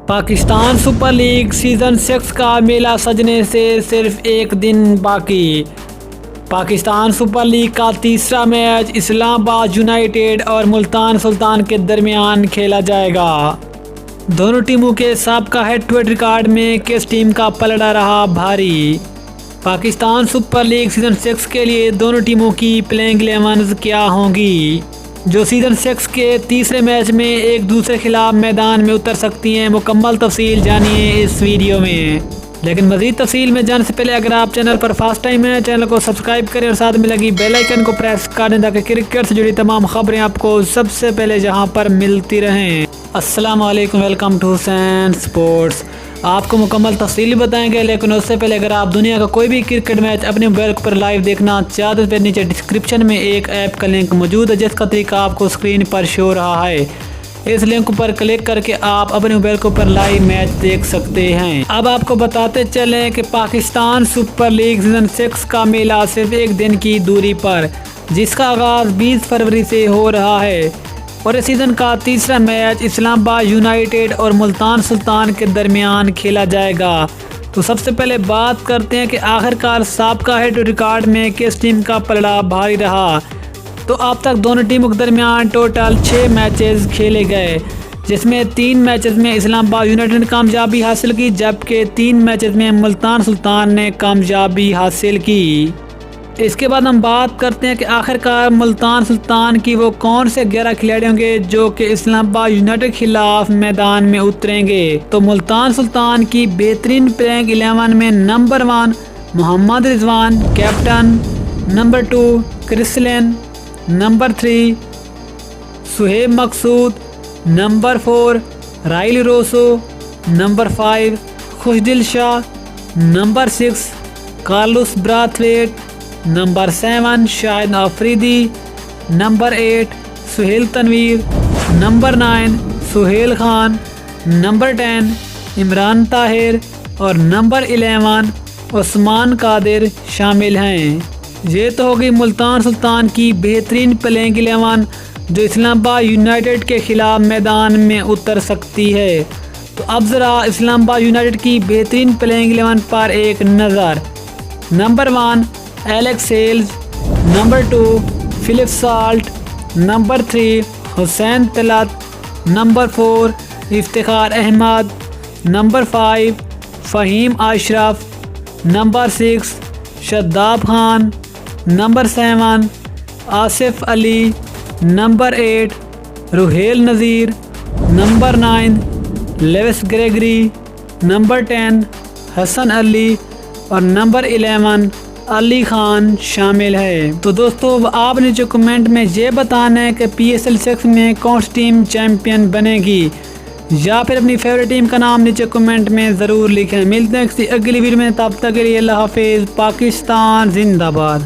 Pakistan super league season 6 کا میلہ سجنے سے صرف ایک دن باقی۔ پاکستان سپر لیگ کا تیسرا میچ اسلام آباد یونائیٹڈ اور ملتان سلطان کے درمیان کھیلا جائے گا۔ دونوں ٹیموں کے سابقہ ہیڈ ٹو ہیڈ ریکارڈ میں کس ٹیم کا پلڑا رہا بھاری؟ پاکستان سپر لیگ سیزن 6 کے لیے دونوں ٹیموں کی پلینگ 11 کیا ہوں گی جو سیزن 6 کے تیسرے میچ میں ایک دوسرے خلاف میدان میں اتر سکتی ہیں؟ مکمل تفصیل جانیے اس ویڈیو میں، لیکن مزید تفصیل میں جانے سے پہلے اگر آپ چینل پر فرسٹ ٹائم ہیں چینل کو سبسکرائب کریں اور ساتھ میں لگی بیل آئیکن کو پریس کر دیں تاکہ کرکٹ سے جڑی تمام خبریں آپ کو سب سے پہلے جہاں پر ملتی رہیں۔ السلام علیکم، ویلکم ٹو حسین سپورٹس۔ آپ کو مکمل تفصیل بتائیں گے، لیکن اس سے پہلے اگر آپ دنیا کا کوئی بھی کرکٹ میچ اپنے موبائل پر لائیو دیکھنا چاہتے ہیں تو نیچے ڈسکرپشن میں ایک ایپ کا لنک موجود ہے جس کا طریقہ آپ کو اسکرین پر شو رہا ہے۔ اس لنک پر کلک کر کے آپ اپنے موبائل پر لائیو میچ دیکھ سکتے ہیں۔ اب آپ کو بتاتے چلیں کہ پاکستان سپر لیگ سیزن 6 کا میلہ صرف ایک دن کی دوری پر، جس کا آغاز 20 فروری سے ہو رہا ہے اور اس سیزن کا تیسرا میچ اسلام آباد یونائیٹڈ اور ملتان سلطان کے درمیان کھیلا جائے گا۔ تو سب سے پہلے بات کرتے ہیں کہ آخرکار سابقہ ہیڈ ریکارڈ میں کس ٹیم کا پلڑا بھاری رہا۔ تو اب تک دونوں ٹیموں کے درمیان ٹوٹل 6 میچز کھیلے گئے، جس میں 3 میچز میں اسلام آباد یونائیٹڈ نے کامیابی حاصل کی جبکہ 3 میچز میں ملتان سلطان نے کامیابی حاصل کی۔ اس کے بعد ہم بات کرتے ہیں کہ آخرکار ملتان سلطان کی وہ کون سے 11 کھلاڑی ہوں گے جو کہ اسلام آباد یونائیٹڈ کے خلاف میدان میں اتریں گے۔ تو ملتان سلطان کی بہترین پلینگ 11 میں number 1 Muhammad Rizwan captain, number 2 Chris Lynn, number 3 Sohaib Maqsood, number 4 Rilee Rossouw, number 5 Khushdil Shah, number 6 Carlos Brathwaite, number 7 Shahid Afridi, number 8 Sohail Tanvir, number 9 Sohail Khan, number 10 Imran Tahir اور نمبر 11 عثمان قادر شامل ہیں۔ یہ تو ہوگی ملتان سلطان کی بہترین پلینگ 11 جو اسلام آباد یونائیٹڈ کے خلاف میدان میں اتر سکتی ہے۔ تو اب ذرا اسلام آباد یونائیٹڈ کی بہترین پلینگ 11 پر ایک نظر۔ Number 1 Alex Hales, number 2 Phil Salt, number 3 Hussain Talat, number 4 Iftikhar Ahmed, number 5 Faheem Ashraf, number 6 Shadab Khan, number 7 Asif Ali, number 8 Rohail Nazir, number 9 Lewis Gregory, number 10 Hasan Ali اور نمبر 11 علی خان شامل ہے۔ تو دوستو آپ نے جو کمنٹ میں یہ بتانا ہے کہ PSL 6 میں کون سی ٹیم چیمپئن بنے گی یا پھر اپنی فیوریٹ ٹیم کا نام نیچے کمنٹ میں ضرور لکھیں۔ ملتے ہیں کسی اگلی ویڈیو میں، تب تک کے لیے اللہ حافظ۔ پاکستان زندہ باد۔